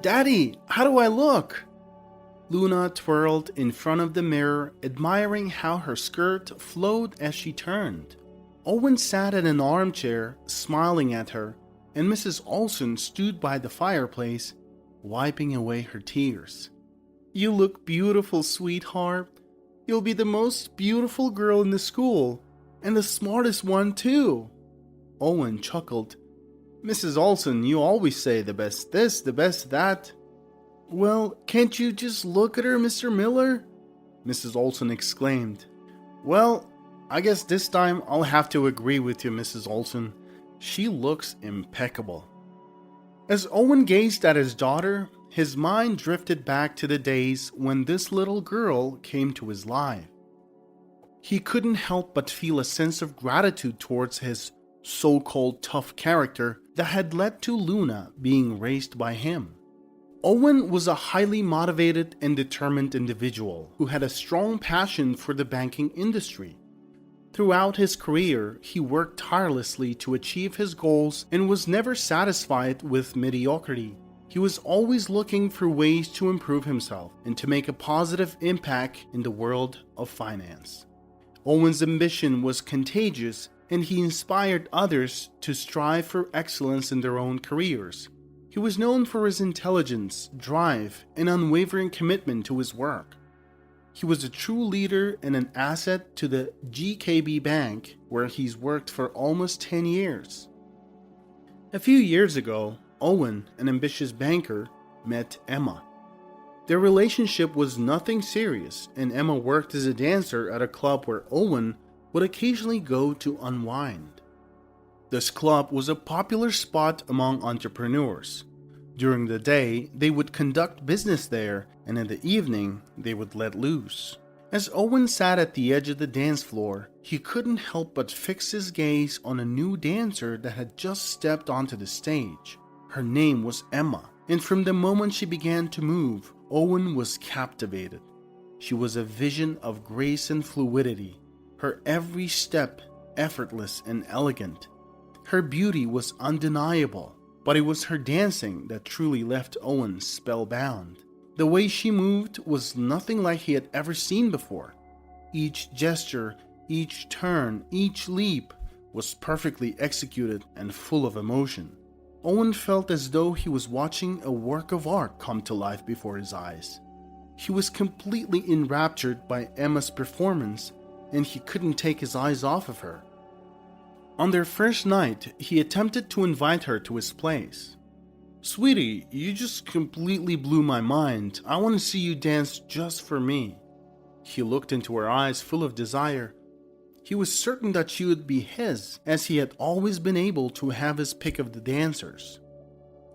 Daddy, how do I look? Luna twirled in front of the mirror, admiring how her skirt flowed as she turned. Owen sat in an armchair, smiling at her, and Mrs. Olson stood by the fireplace, wiping away her tears. You look beautiful, sweetheart. You'll be the most beautiful girl in the school, and the smartest one too. Owen chuckled. Mrs. Olson, you always say the best this, the best that. Well, can't you just look at her, Mr. Miller? Mrs. Olson exclaimed. Well, I guess this time I'll have to agree with you, Mrs. Olson. She looks impeccable. As Owen gazed at his daughter, his mind drifted back to the days when this little girl came to his life. He couldn't help but feel a sense of gratitude towards his so-called tough character that had led to Luna being raised by him. Owen was a highly motivated and determined individual who had a strong passion for the banking industry. Throughout his career, he worked tirelessly to achieve his goals and was never satisfied with mediocrity. He was always looking for ways to improve himself and to make a positive impact in the world of finance. Owen's ambition was contagious, and he inspired others to strive for excellence in their own careers. He was known for his intelligence, drive, and unwavering commitment to his work. He was a true leader and an asset to the GKB Bank, where he's worked for almost 10 years. A few years ago, Owen, an ambitious banker, met Emma. Their relationship was nothing serious, and Emma worked as a dancer at a club where Owen would occasionally go to unwind. This club was a popular spot among entrepreneurs. During the day, they would conduct business there, and in the evening, they would let loose. As Owen sat at the edge of the dance floor, he couldn't help but fix his gaze on a new dancer that had just stepped onto the stage. Her name was Emma, and from the moment she began to move, Owen was captivated. She was a vision of grace and fluidity, her every step effortless and elegant. Her beauty was undeniable, but it was her dancing that truly left Owen spellbound. The way she moved was nothing like he had ever seen before. Each gesture, each turn, each leap was perfectly executed and full of emotion. Owen felt as though he was watching a work of art come to life before his eyes. He was completely enraptured by Emma's performance, and he couldn't take his eyes off of her. On their first night, he attempted to invite her to his place. Sweetie, you just completely blew my mind. I want to see you dance just for me. He looked into her eyes full of desire. He was certain that she would be his, as he had always been able to have his pick of the dancers.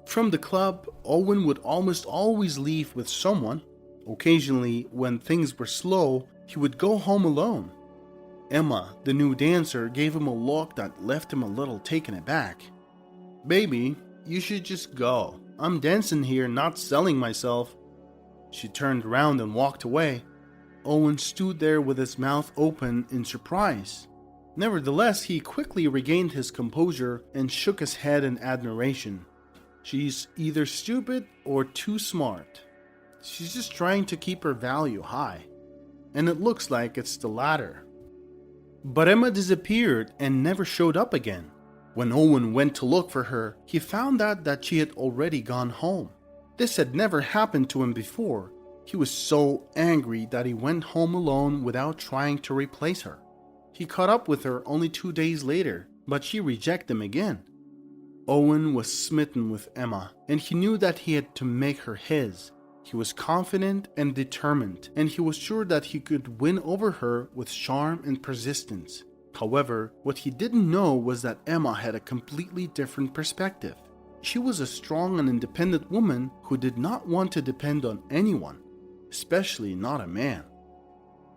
From the club, Owen would almost always leave with someone. Occasionally, when things were slow, he would go home alone. Emma, the new dancer, gave him a look that left him a little taken aback. Baby, you should just go. I'm dancing here, not selling myself. She turned around and walked away. Owen stood there with his mouth open in surprise. Nevertheless, he quickly regained his composure and shook his head in admiration. She's either stupid or too smart. She's just trying to keep her value high. And it looks like it's the latter. But Emma disappeared and never showed up again. When Owen went to look for her, he found out that she had already gone home. This had never happened to him before. He was so angry that he went home alone without trying to replace her. He caught up with her only 2 days later, but she rejected him again. Owen was smitten with Emma, and he knew that he had to make her his. He was confident and determined, and he was sure that he could win over her with charm and persistence. However, what he didn't know was that Emma had a completely different perspective. She was a strong and independent woman who did not want to depend on anyone, especially not a man.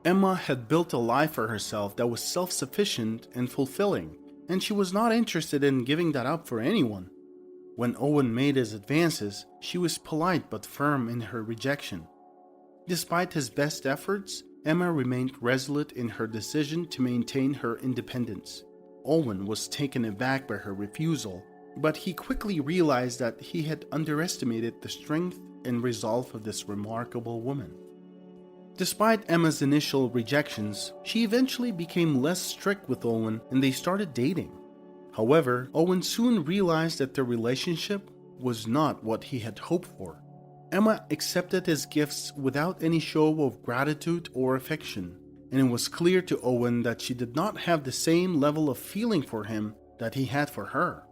Emma had built a life for herself that was self-sufficient and fulfilling, and she was not interested in giving that up for anyone. When Owen made his advances, she was polite but firm in her rejection. Despite his best efforts, Emma remained resolute in her decision to maintain her independence. Owen was taken aback by her refusal, But he quickly realized that he had underestimated the strength and resolve of this remarkable woman. Despite Emma's initial rejections, she eventually became less strict with Owen and they started dating. However, Owen soon realized that their relationship was not what he had hoped for. Emma accepted his gifts without any show of gratitude or affection, and it was clear to Owen that she did not have the same level of feeling for him that he had for her.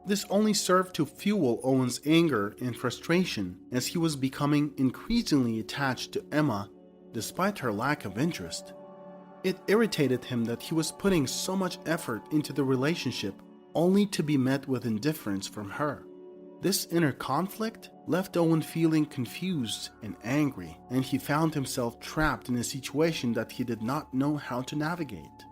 This only served to fuel Owen's anger and frustration as he was becoming increasingly attached to Emma despite her lack of interest. It irritated him that he was putting so much effort into the relationship only to be met with indifference from her. This inner conflict left Owen feeling confused and angry, and he found himself trapped in a situation that he did not know how to navigate.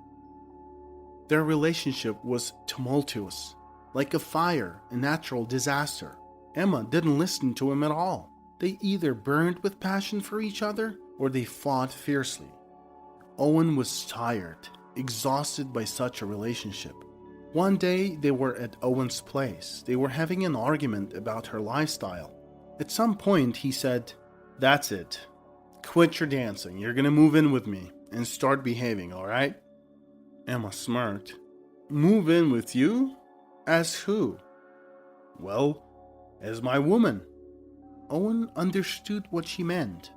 Their relationship was tumultuous. Like a fire, a natural disaster. Emma didn't listen to him at all. They either burned with passion for each other or they fought fiercely. Owen was tired, exhausted by such a relationship. One day they were at Owen's place. They were having an argument about her lifestyle. At some point he said, "That's it. Quit your dancing. You're gonna move in with me and start behaving, alright?" Emma smirked. "Move in with you? As who?" "Well, as my woman." Owen understood what she meant.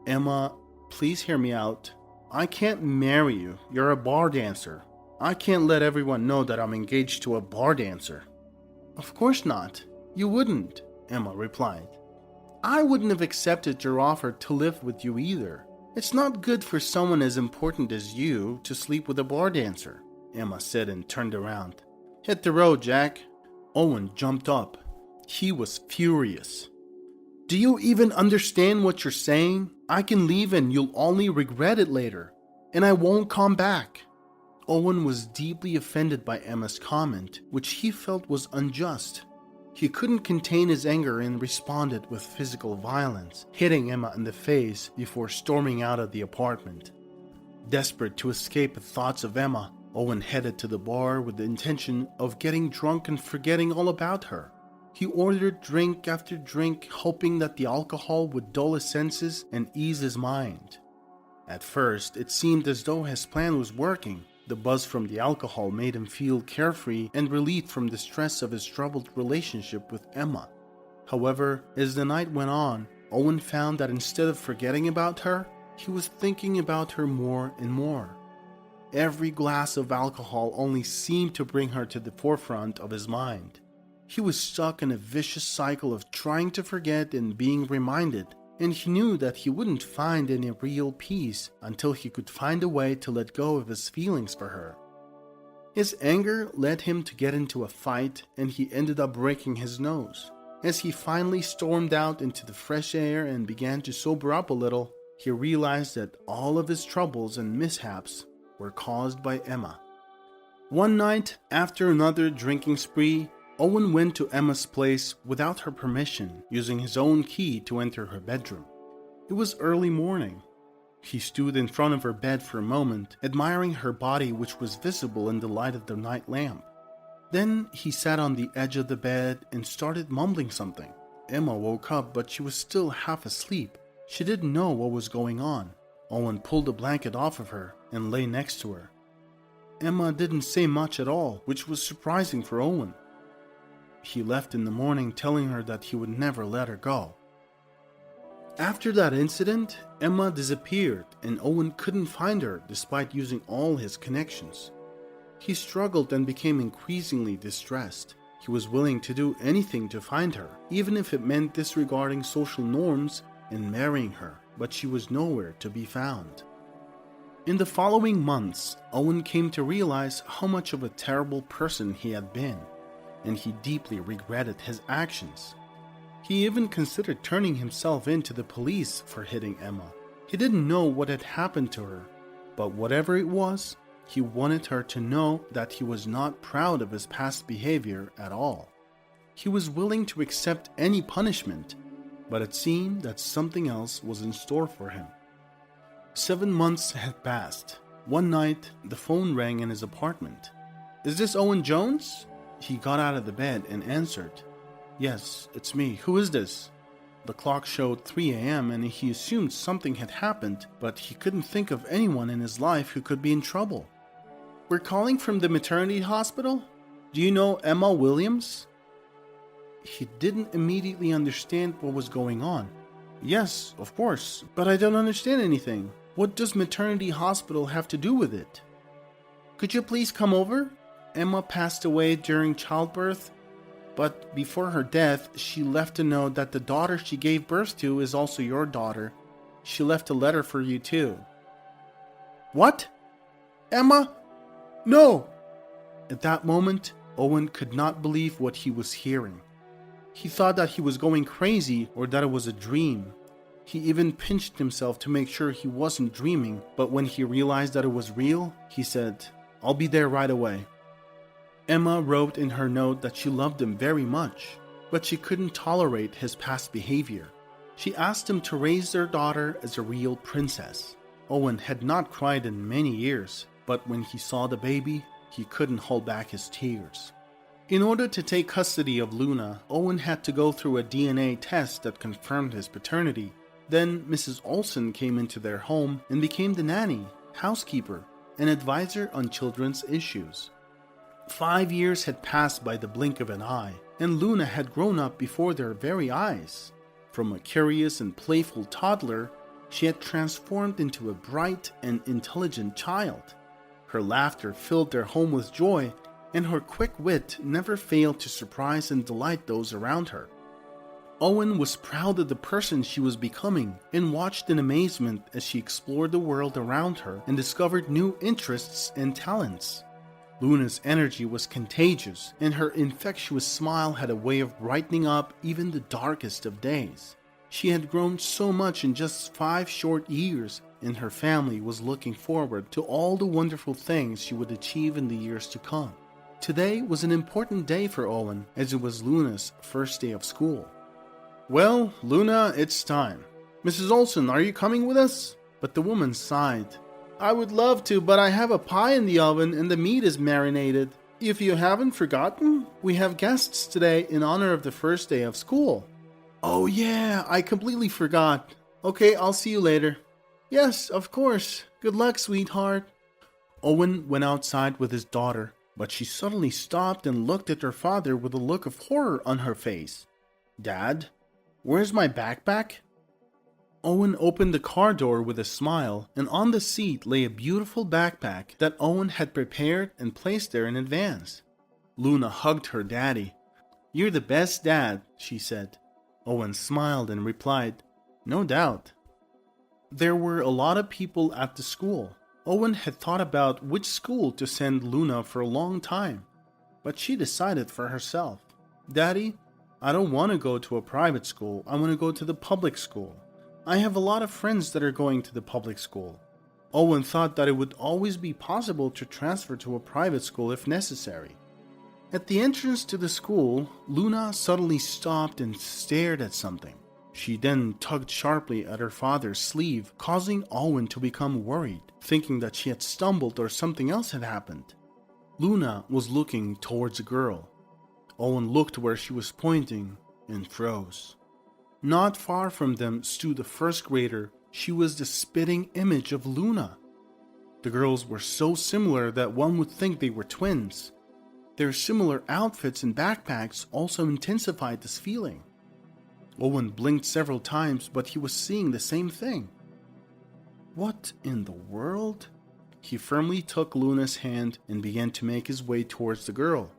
"Emma, please hear me out. I can't marry you. You're a bar dancer. I can't let everyone know that I'm engaged to a bar dancer." "Of course not. You wouldn't," Emma replied. "I wouldn't have accepted your offer to live with you either. It's not good for someone as important as you to sleep with a bar dancer," Emma said and turned around. "Hit the road, Jack." Owen jumped up. He was furious. "Do you even understand what you're saying? I can leave and you'll only regret it later. And I won't come back." Owen was deeply offended by Emma's comment, which he felt was unjust. He couldn't contain his anger and responded with physical violence, hitting Emma in the face before storming out of the apartment. Desperate to escape the thoughts of Emma, Owen headed to the bar with the intention of getting drunk and forgetting all about her. He ordered drink after drink, hoping that the alcohol would dull his senses and ease his mind. At first, it seemed as though his plan was working. The buzz from the alcohol made him feel carefree and relieved from the stress of his troubled relationship with Emma. However, as the night went on, Owen found that instead of forgetting about her, he was thinking about her more and more. Every glass of alcohol only seemed to bring her to the forefront of his mind. He was stuck in a vicious cycle of trying to forget and being reminded, and he knew that he wouldn't find any real peace until he could find a way to let go of his feelings for her. His anger led him to get into a fight, and he ended up breaking his nose. As he finally stormed out into the fresh air and began to sober up a little, he realized that all of his troubles and mishaps were caused by Emma. One night, after another drinking spree, Owen went to Emma's place without her permission, using his own key to enter her bedroom. It was early morning. He stood in front of her bed for a moment, admiring her body which was visible in the light of the night lamp. Then he sat on the edge of the bed and started mumbling something. Emma woke up, but she was still half asleep. She didn't know what was going on. Owen pulled the blanket off of her and lay next to her. Emma didn't say much at all, which was surprising for Owen. He left in the morning telling her that he would never let her go. After that incident, Emma disappeared and Owen couldn't find her despite using all his connections. He struggled and became increasingly distressed. He was willing to do anything to find her, even if it meant disregarding social norms and marrying her, but she was nowhere to be found. In the following months, Owen came to realize how much of a terrible person he had been, and he deeply regretted his actions. He even considered turning himself in to the police for hitting Emma. He didn't know what had happened to her, but whatever it was, he wanted her to know that he was not proud of his past behavior at all. He was willing to accept any punishment, but it seemed that something else was in store for him. 7 months had passed. One night, the phone rang in his apartment. "Is this Owen Jones?" He got out of the bed and answered, "Yes, it's me. Who is this?" The clock showed 3 a.m. and he assumed something had happened, but he couldn't think of anyone in his life who could be in trouble. "We're calling from the maternity hospital. Do you know Emma Williams?" He didn't immediately understand what was going on. "Yes, of course, but I don't understand anything. What does maternity hospital have to do with it?" "Could you please come over? Emma passed away during childbirth, but before her death, she left a note that the daughter she gave birth to is also your daughter. She left a letter for you too." "What? Emma? No!" At that moment, Owen could not believe what he was hearing. He thought that he was going crazy or that it was a dream. He even pinched himself to make sure he wasn't dreaming, but when he realized that it was real, he said, "I'll be there right away." Emma wrote in her note that she loved him very much, but she couldn't tolerate his past behavior. She asked him to raise their daughter as a real princess. Owen had not cried in many years, but when he saw the baby, he couldn't hold back his tears. In order to take custody of Luna, Owen had to go through a DNA test that confirmed his paternity. Then Mrs. Olsen came into their home and became the nanny, housekeeper, and advisor on children's issues. 5 years had passed by the blink of an eye, and Luna had grown up before their very eyes. From a curious and playful toddler, she had transformed into a bright and intelligent child. Her laughter filled their home with joy, and her quick wit never failed to surprise and delight those around her. Owen was proud of the person she was becoming and watched in amazement as she explored the world around her and discovered new interests and talents. Luna's energy was contagious, and her infectious smile had a way of brightening up even the darkest of days. She had grown so much in just 5 short years, and her family was looking forward to all the wonderful things she would achieve in the years to come. Today was an important day for Owen, as it was Luna's first day of school. "Well, Luna, it's time. Mrs. Olsen, are you coming with us?" But the woman sighed. "I would love to, but I have a pie in the oven and the meat is marinated. If you haven't forgotten, we have guests today in honor of the first day of school." "Oh yeah, I completely forgot. Okay, I'll see you later." "Yes, of course. Good luck, sweetheart." Owen went outside with his daughter, but she suddenly stopped and looked at her father with a look of horror on her face. "Dad, where's my backpack?" Owen opened the car door with a smile, and on the seat lay a beautiful backpack that Owen had prepared and placed there in advance. Luna hugged her daddy. "You're the best dad," she said. Owen smiled and replied, "No doubt." There were a lot of people at the school. Owen had thought about which school to send Luna for a long time, but she decided for herself. "Daddy, I don't want to go to a private school. I want to go to the public school. I have a lot of friends that are going to the public school." Owen thought that it would always be possible to transfer to a private school if necessary. At the entrance to the school, Luna suddenly stopped and stared at something. She then tugged sharply at her father's sleeve, causing Owen to become worried, thinking that she had stumbled or something else had happened. Luna was looking towards a girl. Owen looked where she was pointing and froze. Not far from them stood a first grader. She was the spitting image of Luna. The girls were so similar that one would think they were twins. Their similar outfits and backpacks also intensified this feeling. Owen blinked several times, but he was seeing the same thing. What in the world? He firmly took Luna's hand and began to make his way towards the girl.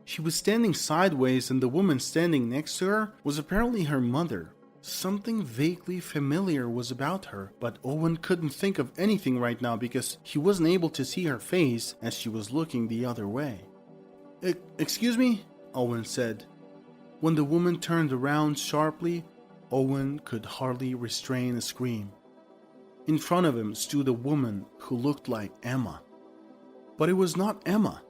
She was standing sideways, and the woman standing next to her was apparently her mother. Something vaguely familiar was about her, but Owen couldn't think of anything right now because he wasn't able to see her face as she was looking the other way. Excuse me?" Owen said. When the woman turned around sharply, Owen could hardly restrain a scream. In front of him stood a woman who looked like Emma. But it was not Emma.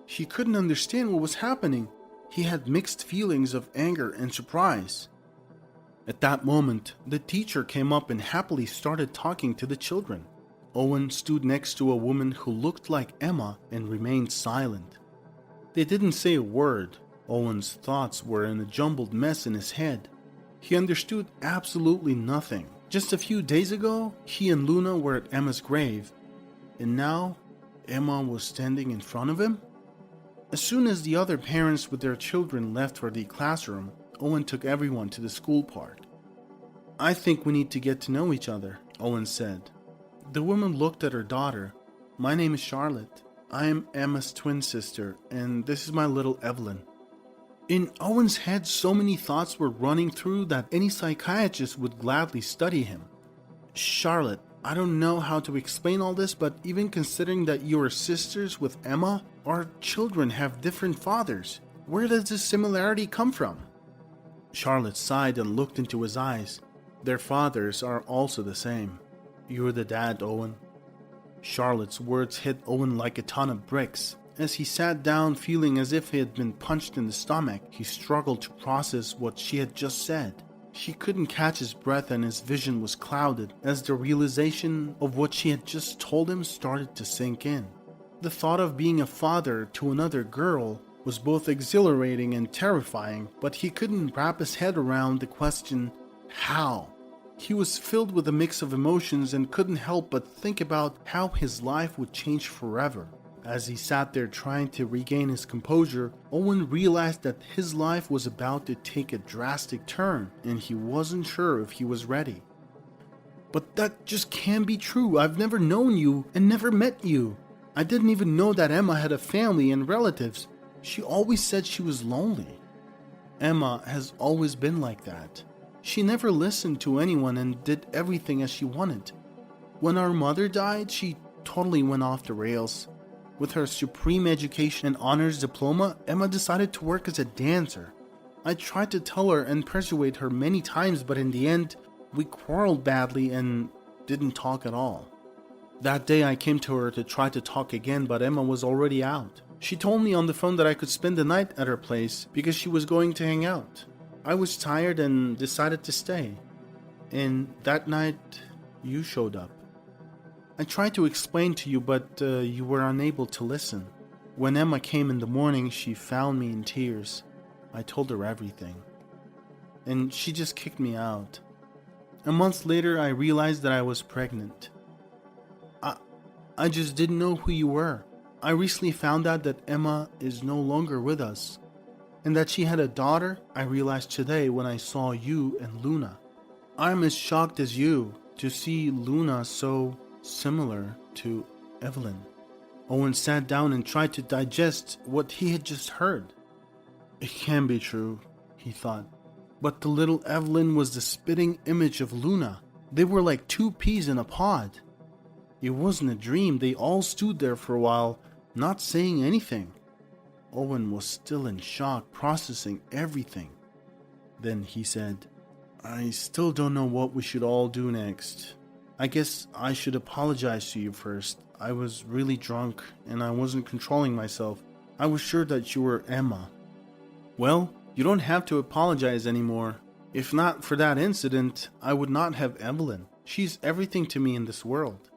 She couldn't understand what was happening. He had mixed feelings of anger and surprise. At that moment, the teacher came up and happily started talking to the children. Owen stood next to a woman who looked like Emma and remained silent. They didn't say a word. Owen's thoughts were in a jumbled mess in his head. He understood absolutely nothing. Just a few days ago, he and Luna were at Emma's grave, and now Emma was standing in front of him? As soon as the other parents with their children left for the classroom, Owen took everyone to the school park. "I think we need to get to know each other," Owen said. The woman looked at her daughter. "My name is Charlotte. I am Emma's twin sister, and this is my little Evelyn." In Owen's head, so many thoughts were running through that any psychiatrist would gladly study him. "Charlotte, I don't know how to explain all this, but even considering that you are sisters with Emma, our children have different fathers. Where does this similarity come from?" Charlotte sighed and looked into his eyes. "Their fathers are also the same. You're the dad, Owen." Charlotte's words hit Owen like a ton of bricks. As he sat down feeling as if he had been punched in the stomach, he struggled to process what she had just said. He couldn't catch his breath and his vision was clouded as the realization of what she had just told him started to sink in. The thought of being a father to another girl was both exhilarating and terrifying, but he couldn't wrap his head around the question, how? He was filled with a mix of emotions and couldn't help but think about how his life would change forever. As he sat there trying to regain his composure, Owen realized that his life was about to take a drastic turn, and he wasn't sure if he was ready. "But that just can't be true. I've never known you and never met you. I didn't even know that Emma had a family and relatives. She always said she was lonely." "Emma has always been like that. She never listened to anyone and did everything as she wanted. When our mother died, she totally went off the rails. With her supreme education and honors diploma, Emma decided to work as a dancer. I tried to tell her and persuade her many times, but in the end, we quarreled badly and didn't talk at all. That day I came to her to try to talk again, but Emma was already out. She told me on the phone that I could spend the night at her place because she was going to hang out. I was tired and decided to stay. And that night, you showed up. I tried to explain to you, but you were unable to listen. When Emma came in the morning, she found me in tears. I told her everything. And she just kicked me out. A month later, I realized that I was pregnant. I just didn't know who you were. I recently found out that Emma is no longer with us. And that she had a daughter, I realized today when I saw you and Luna. I'm as shocked as you to see Luna so similar to Evelyn." Owen sat down and tried to digest what he had just heard. It can't be true, he thought. But the little Evelyn was the spitting image of Luna. They were like two peas in a pod. It wasn't a dream. They all stood there for a while, not saying anything. Owen was still in shock, processing everything. Then he said, "I still don't know what we should all do next. I guess I should apologize to you first. I was really drunk and I wasn't controlling myself. I was sure that you were Emma." "Well, you don't have to apologize anymore. If not for that incident, I would not have Evelyn. She's everything to me in this world."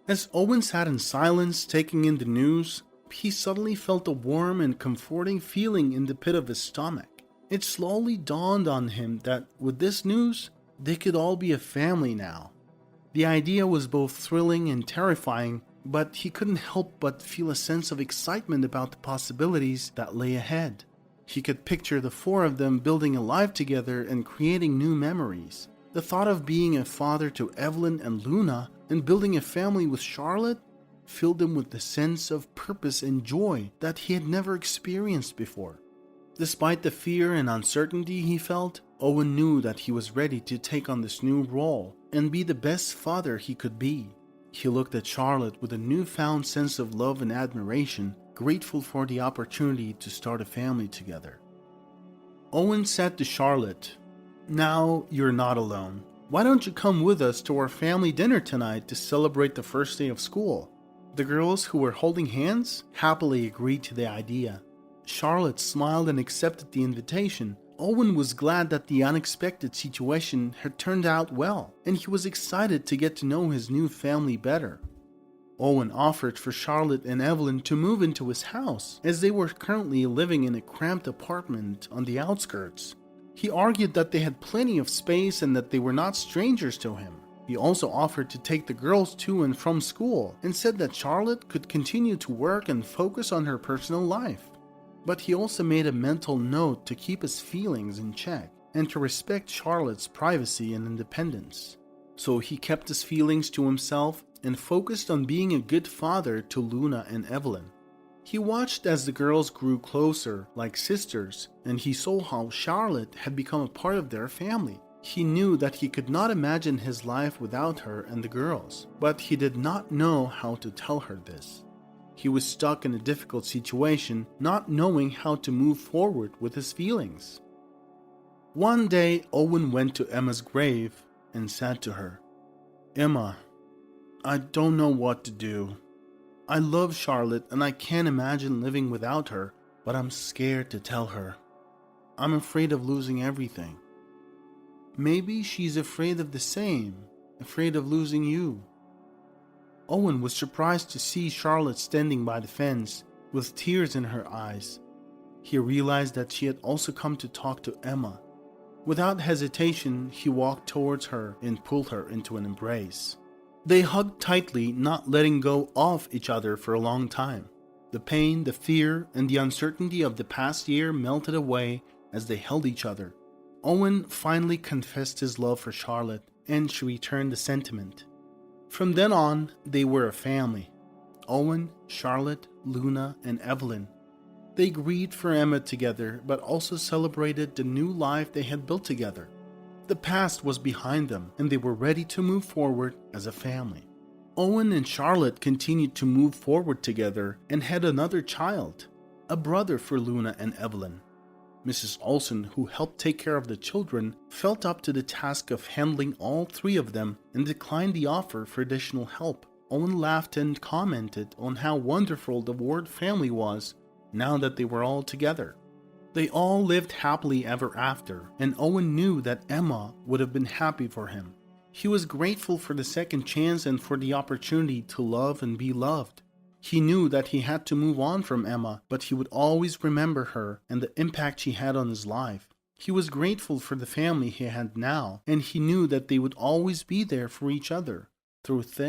As Owen sat in silence, taking in the news, he suddenly felt a warm and comforting feeling in the pit of his stomach. It slowly dawned on him that with this news, they could all be a family now. The idea was both thrilling and terrifying, but he couldn't help but feel a sense of excitement about the possibilities that lay ahead. He could picture the four of them building a life together and creating new memories. The thought of being a father to Evelyn and Luna and building a family with Charlotte filled him with the sense of purpose and joy that he had never experienced before. Despite the fear and uncertainty he felt, Owen knew that he was ready to take on this new role and be the best father he could be. He looked at Charlotte with a newfound sense of love and admiration, grateful for the opportunity to start a family together. Owen said to Charlotte, "Now you're not alone. Why don't you come with us to our family dinner tonight to celebrate the first day of school?" The girls, who were holding hands, happily agreed to the idea. Charlotte smiled and accepted the invitation. Owen was glad that the unexpected situation had turned out well, and he was excited to get to know his new family better. Owen offered for Charlotte and Evelyn to move into his house, as they were currently living in a cramped apartment on the outskirts. He argued that they had plenty of space and that they were not strangers to him. He also offered to take the girls to and from school and said that Charlotte could continue to work and focus on her personal life. But he also made a mental note to keep his feelings in check and to respect Charlotte's privacy and independence. So he kept his feelings to himself and focused on being a good father to Luna and Evelyn. He watched as the girls grew closer, like sisters, and he saw how Charlotte had become a part of their family. He knew that he could not imagine his life without her and the girls, but he did not know how to tell her this. He was stuck in a difficult situation, not knowing how to move forward with his feelings. One day, Owen went to Emma's grave and said to her, "Emma, I don't know what to do. I love Charlotte and I can't imagine living without her, but I'm scared to tell her. I'm afraid of losing everything. Maybe she's afraid of the same, afraid of losing you." Owen was surprised to see Charlotte standing by the fence with tears in her eyes. He realized that she had also come to talk to Emma. Without hesitation, he walked towards her and pulled her into an embrace. They hugged tightly, not letting go of each other for a long time. The pain, the fear, and the uncertainty of the past year melted away as they held each other. Owen finally confessed his love for Charlotte, and she returned the sentiment. From then on, they were a family. Owen, Charlotte, Luna, and Evelyn. They grieved for Emma together, but also celebrated the new life they had built together. The past was behind them, and they were ready to move forward as a family. Owen and Charlotte continued to move forward together and had another child, a brother for Luna and Evelyn. Mrs. Olsen, who helped take care of the children, felt up to the task of handling all three of them and declined the offer for additional help. Owen laughed and commented on how wonderful the Ward family was now that they were all together. They all lived happily ever after, and Owen knew that Emma would have been happy for him. He was grateful for the second chance and for the opportunity to love and be loved. He knew that he had to move on from Emma, but he would always remember her and the impact she had on his life. He was grateful for the family he had now, and he knew that they would always be there for each other, through thick